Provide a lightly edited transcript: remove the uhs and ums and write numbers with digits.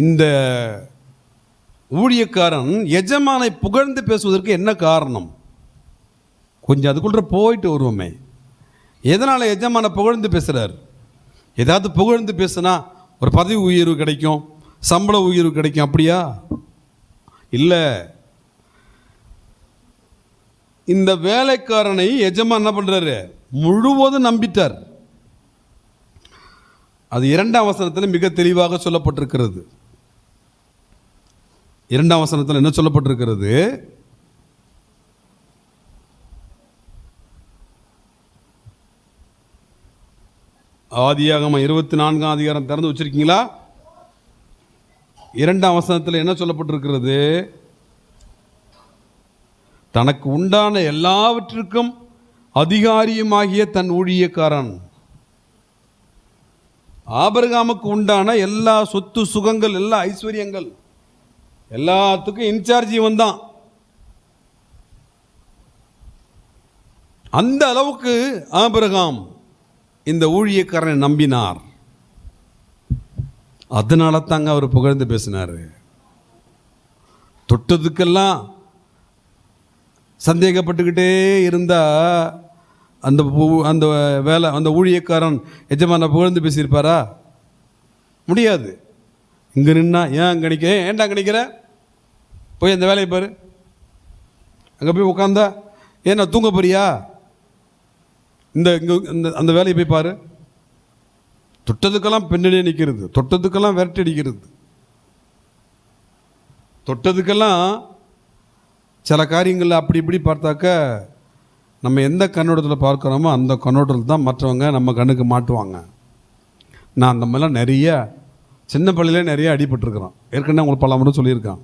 இந்த ஊழியக்காரன் எஜமானை புகழ்ந்து பேசுவதற்கு என்ன காரணம்? கொஞ்சம் அதுக்குள்ள போயிட்டு வருவோமே. எதனால் எஜமான புகழ்ந்து பேசுகிறார்? ஏதாவது புகழ்ந்து பேசுனா ஒரு பதவி உயர்வு கிடைக்கும், சம்பள உயர்வு கிடைக்கும், அப்படியா? இல்லை. இந்த வேலைக்காரனை எஜமான் என்ன பண்ணுறாரு? முழுவதும் நம்பிட்டார். அது 2ஆம் வசனத்தில் மிக தெளிவாக சொல்லப்பட்டிருக்கிறது. 2ஆம் வசனத்தில் என்ன சொல்லப்பட்டிருக்கிறது? ஆதியாகமம் 24ஆம் அதிகாரம் திறந்து வச்சிருக்கீங்களா? 2ஆம் வசனத்தில் என்ன சொல்லப்பட்டிருக்கிறது? தனக்கு உண்டான எல்லாவற்றிற்கும் அதிகாரியுமாகிய தன் ஊழியக்காரன். ஆபிரகாமுக்கு உண்டான எல்லா சொத்து சுகங்கள், எல்லா ஐஸ்வர்யங்கள், எல்லாத்துக்கும் இன்சார்ஜ் இவன் தான். அந்த அளவுக்கு ஆபிரகாம் இந்த ஊழியக்காரனை நம்பினார். அதனால தாங்க அவர் புகழ்ந்து பேசினார். தொட்டதுக்கெல்லாம் சந்தேகப்பட்டுக்கிட்டே இருந்தா அந்த வேலை அந்த ஊழியக்காரன் எஜமான புகழ்ந்து பேசியிருப்பாரா? முடியாது. இங்கே நின்னா ஏன் அங்கே நிற்க, ஏன்டா அங்கே நிற்கிற, போய் அந்த வேலையை பாரு, அங்கே போய் உட்காந்தா ஏன் நான் தூங்க போறியா, இங்கே அந்த வேலையை போய் பாரு. தொட்டதுக்கெல்லாம் பின்னணியே நிற்கிறது, தொட்டதுக்கெல்லாம் விரட்டி அடிக்கிறது, தொட்டதுக்கெல்லாம் சில காரியங்களில் அப்படி இப்படி பார்த்தாக்க நம்ம எந்த கண்ணோட்டத்தில் பார்க்குறோமோ அந்த கண்ணோட்டத்தில் தான் மற்றவங்க நம்ம கண்ணுக்கு மாட்டுவாங்க. நான் அந்த மாதிரிலாம் நிறைய சின்ன பள்ளியிலே நிறைய அடிபட்டிருக்கிறோம். ஏற்கனவே உங்களுக்கு பல முறை சொல்லியிருக்கான்.